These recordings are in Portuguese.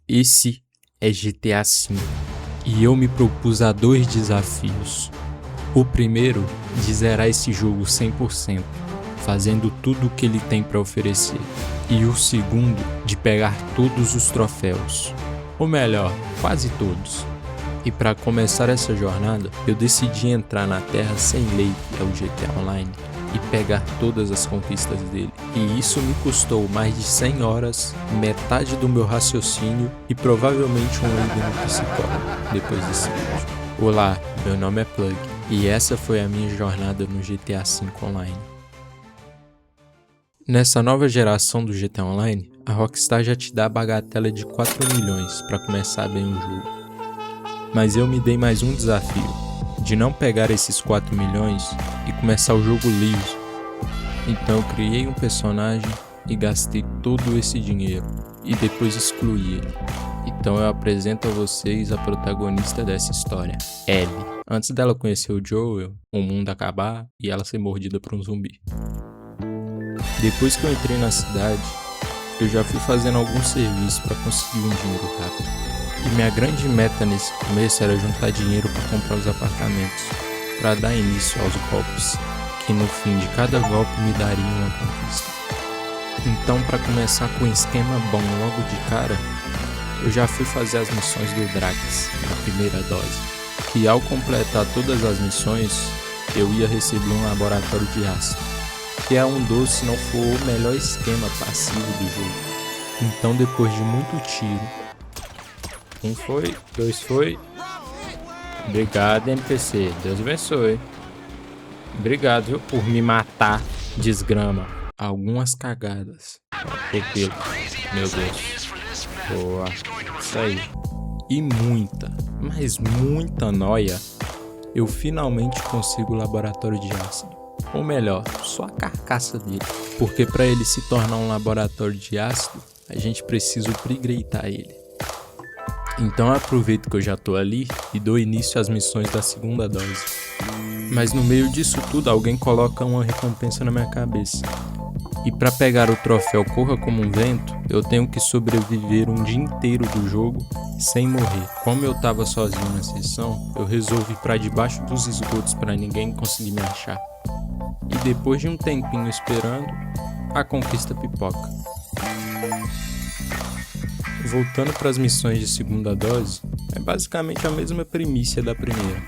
Esse é GTA V e eu me propus a 2 desafios. O primeiro, de zerar esse jogo 100%, fazendo tudo o que ele tem para oferecer. E o segundo, de pegar todos os troféus. Ou melhor, quase todos. E para começar essa jornada, eu decidi entrar na Terra Sem Lei, que é o GTA Online, e pegar todas as conquistas dele. E isso me custou mais de 100 horas, metade do meu raciocínio e provavelmente um ano no psicólogo depois desse vídeo. Olá, meu nome é Plug e essa foi a minha jornada no GTA V Online. Nessa nova geração do GTA Online, a Rockstar já te dá a bagatela de 4 milhões para começar bem o jogo. Mas eu me dei mais um desafio, de não pegar esses 4 milhões e começar o jogo liso. Então eu criei um personagem e gastei todo esse dinheiro, e depois excluí ele. Então eu apresento a vocês a protagonista dessa história, Ellie. Antes dela conhecer o Joel, o mundo acabar e ela ser mordida por um zumbi. Depois que eu entrei na cidade, eu já fui fazendo alguns serviços para conseguir um dinheiro rápido. E minha grande meta nesse começo era juntar dinheiro para comprar os apartamentos, para dar início aos golpes, que no fim de cada golpe me dariam uma conquista. Então, para começar com um esquema bom logo de cara, eu já fui fazer as missões do Drax, na primeira dose, que ao completar todas as missões, eu ia receber um laboratório de ácido, que é um dos, se não for o melhor esquema passivo do jogo. Então, depois de muito tiro, 1 foi, 2 foi. Obrigado, NPC. Deus abençoe. Obrigado, viu, por me matar, desgrama. Algumas cagadas. Pelo. Meu Deus. Boa. Isso aí. E muita, mas muita nóia, eu finalmente consigo o laboratório de ácido. Ou melhor, só a carcaça dele. Porque para ele se tornar um laboratório de ácido, a gente precisa upgradear ele. Então eu aproveito que eu já tô ali e dou início às missões da segunda dose. Mas no meio disso tudo alguém coloca uma recompensa na minha cabeça. E para pegar o troféu Corra Como um Vento, eu tenho que sobreviver um dia inteiro do jogo sem morrer. Como eu tava sozinho na sessão, eu resolvi ir pra debaixo dos esgotos para ninguém conseguir me achar. E depois de um tempinho esperando, a conquista pipoca. Voltando para as missões de segunda dose, é basicamente a mesma premissa da primeira.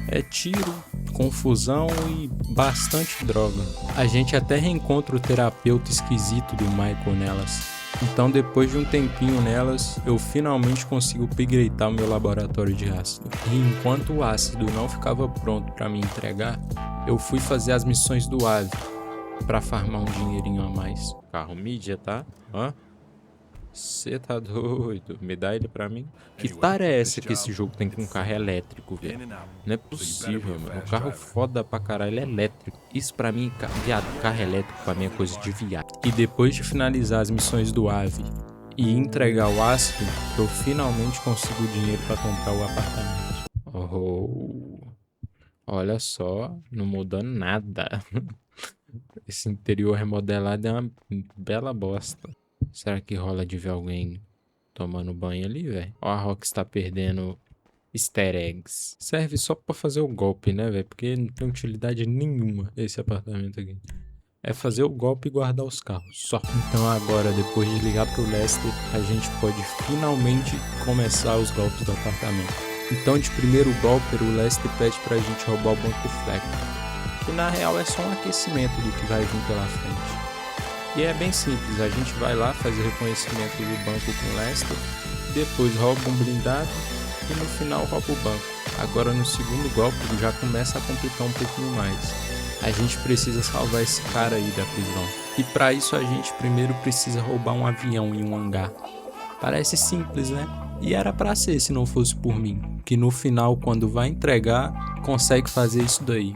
É tiro, confusão e bastante droga. A gente até reencontra o terapeuta esquisito do Michael nelas. Então depois de um tempinho nelas, eu finalmente consigo upgradear o meu laboratório de ácido. E enquanto o ácido não ficava pronto para me entregar, eu fui fazer as missões do AVE para farmar um dinheirinho a mais. Carro mídia, tá? Hã? Cê tá doido? Me dá ele pra mim? Que tara é essa que esse jogo tem com um carro elétrico, velho? Não é possível, mano. Um carro foda pra caralho, elétrico. Isso pra mim, viado, carro elétrico pra mim é coisa de viado. E depois de finalizar as missões do AVE e entregar o ácido, eu finalmente consigo o dinheiro pra comprar o apartamento. Oh, olha só, não mudou nada. Esse interior remodelado é uma bela bosta. Será que rola de ver alguém tomando banho ali, velho? Ó, a Rockstar perdendo easter eggs. Serve só pra fazer o golpe, né, velho? Porque não tem utilidade nenhuma esse apartamento aqui. É fazer o golpe e guardar os carros, só. Então agora, depois de ligar pro Lester, a gente pode finalmente começar os golpes do apartamento. Então, de primeiro golpe, o Lester pede pra gente roubar o Banco Fleck. Que na real é só um aquecimento do que vai vir pela frente. E é bem simples, a gente vai lá, faz o reconhecimento do banco com o Lester, depois rouba um blindado e no final rouba o banco. Agora no segundo golpe já começa a complicar um pouquinho mais. A gente precisa salvar esse cara aí da prisão. E para isso a gente primeiro precisa roubar um avião em um hangar. Parece simples, né? E era pra ser se não fosse por mim, que no final quando vai entregar, consegue fazer isso daí.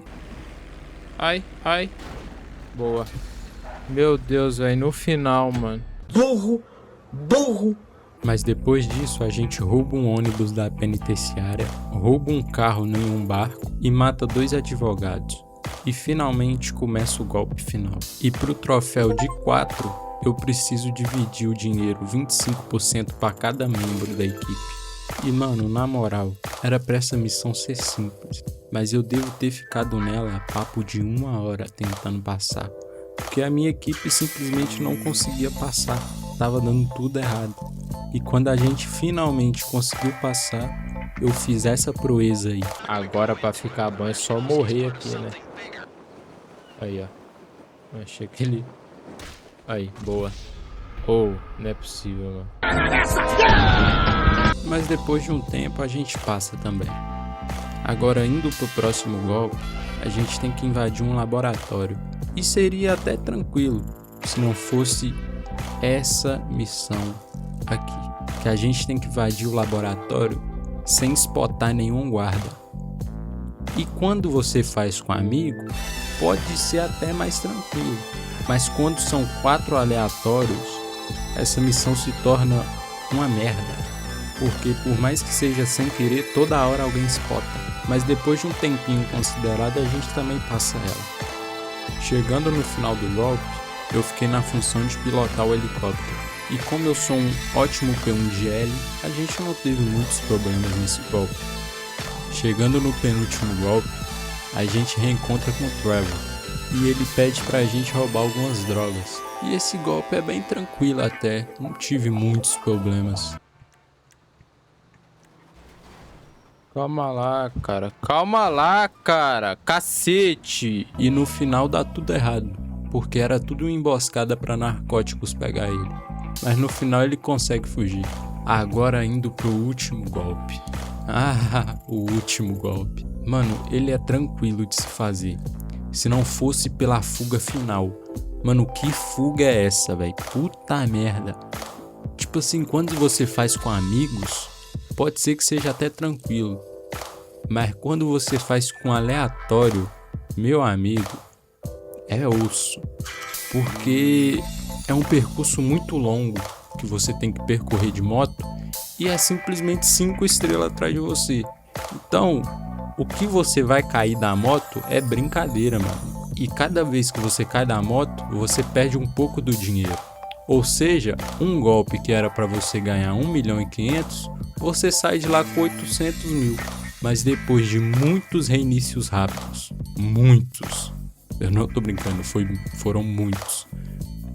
Ai, ai, boa. Meu Deus, velho, no final, mano. Burro, burro. Mas depois disso, a gente rouba um ônibus da penitenciária, rouba um carro em um barco e mata 2 advogados. E finalmente começa o golpe final. E pro troféu de 4, eu preciso dividir o dinheiro 25% para cada membro da equipe. E mano, na moral, era pra essa missão ser simples, mas eu devo ter ficado nela a papo de 1 hora tentando passar, porque a minha equipe simplesmente não conseguia passar, tava dando tudo errado. E quando a gente finalmente conseguiu passar, eu fiz essa proeza aí. Agora pra ficar bom é só morrer aqui, né? Aí, ó. Achei que ele... Aí, boa. Oh, não é possível, mano. Mas depois de um tempo a gente passa também. Agora, indo pro próximo golpe, a gente tem que invadir um laboratório. E seria até tranquilo se não fosse essa missão aqui, que a gente tem que invadir o laboratório sem spotar nenhum guarda. E quando você faz com amigo, pode ser até mais tranquilo, mas quando são 4 aleatórios, essa missão se torna uma merda, porque por mais que seja sem querer, toda hora alguém spota, mas depois de um tempinho considerado a gente também passa ela. Chegando no final do golpe, eu fiquei na função de pilotar o helicóptero, e como eu sou um ótimo P1GL, a gente não teve muitos problemas nesse golpe. Chegando no penúltimo golpe, a gente reencontra com o Trevor, e ele pede pra gente roubar algumas drogas. E esse golpe é bem tranquilo até, não tive muitos problemas. Calma lá, cara, cacete! E no final dá tudo errado, porque era tudo uma emboscada pra narcóticos pegar ele. Mas no final ele consegue fugir. Agora indo pro último golpe. O último golpe. Mano, ele é tranquilo de se fazer, se não fosse pela fuga final. Mano, que fuga é essa, velho? Puta merda. Tipo assim, quando você faz com amigos, pode ser que seja até tranquilo. Mas quando você faz com aleatório, meu amigo, é osso. Porque é um percurso muito longo que você tem que percorrer de moto e é simplesmente 5 estrelas atrás de você. Então, o que você vai cair da moto é brincadeira, mano. E cada vez que você cai da moto, você perde um pouco do dinheiro. Ou seja, um golpe que era para você ganhar 1.500.000, você sai de lá com 800.000. Mas depois de muitos reinícios rápidos, muitos, eu não tô brincando, foram muitos,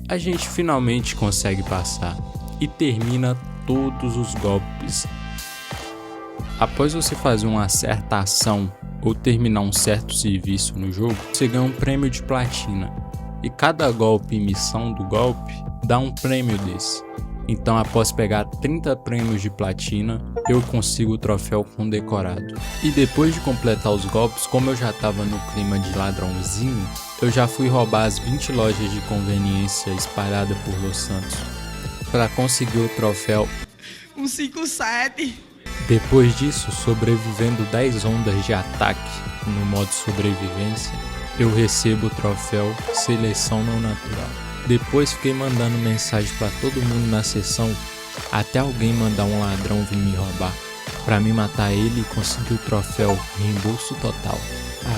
a gente finalmente consegue passar e termina todos os golpes. Após você fazer uma certa ação ou terminar um certo serviço no jogo, você ganha um prêmio de platina. E cada golpe e missão do golpe dá um prêmio desse. Então, após pegar 30 prêmios de platina, eu consigo o troféu condecorado. E depois de completar os golpes, como eu já estava no clima de ladrãozinho, eu já fui roubar as 20 lojas de conveniência espalhadas por Los Santos para conseguir o troféu 157. Depois disso, sobrevivendo 10 ondas de ataque no modo sobrevivência, eu recebo o troféu Seleção Não Natural. Depois fiquei mandando mensagem para todo mundo na sessão, até alguém mandar um ladrão vir me roubar, para me matar ele e conseguir o troféu Reembolso Total.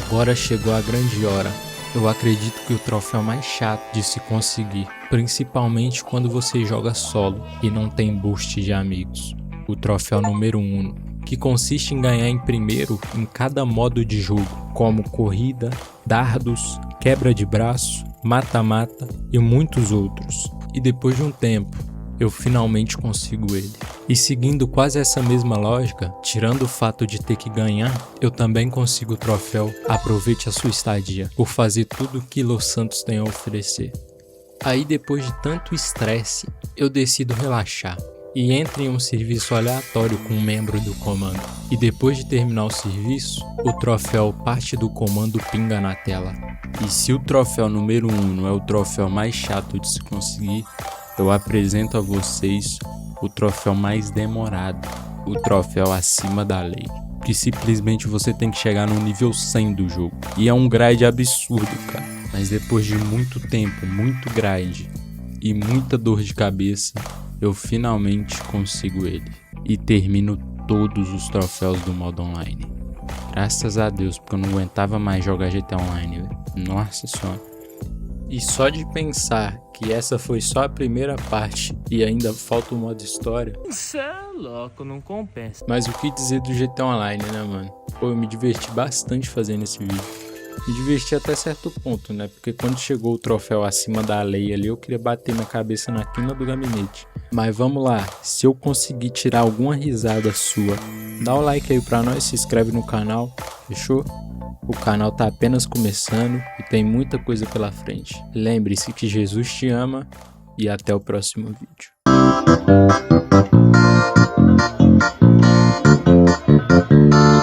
Agora chegou a grande hora. Eu acredito que o troféu mais chato de se conseguir, principalmente quando você joga solo e não tem boost de amigos. O troféu número 1, que consiste em ganhar em primeiro em cada modo de jogo, como corrida, dardos, quebra de braço, mata-mata e muitos outros. E depois de um tempo, eu finalmente consigo ele. E seguindo quase essa mesma lógica, tirando o fato de ter que ganhar, eu também consigo o troféu Aproveite a Sua Estadia, por fazer tudo que Los Santos tem a oferecer. Aí depois de tanto estresse, eu decido relaxar e entro em um serviço aleatório com um membro do comando. E depois de terminar o serviço, o troféu Parte do Comando pinga na tela. E se o troféu número 1 é o troféu mais chato de se conseguir, eu apresento a vocês o troféu mais demorado, o troféu Acima da Lei, que simplesmente você tem que chegar no nível 100 do jogo. E é um grind absurdo, cara. Mas depois de muito tempo, muito grind e muita dor de cabeça, eu finalmente consigo ele. E termino todos os troféus do modo online. Graças a Deus, porque eu não aguentava mais jogar GTA Online, velho. Nossa senhora. E só de pensar que essa foi só a primeira parte e ainda falta o modo história. Cê é louco, não compensa. Mas o que dizer do GTA Online, né, mano? Pô, eu me diverti bastante fazendo esse vídeo. Me diverti até certo ponto, né? Porque quando chegou o troféu acima da lei ali, eu queria bater minha cabeça na quina do gabinete. Mas vamos lá, se eu conseguir tirar alguma risada sua, dá o like aí pra nós, se inscreve no canal, fechou? O canal tá apenas começando e tem muita coisa pela frente. Lembre-se que Jesus te ama e até o próximo vídeo.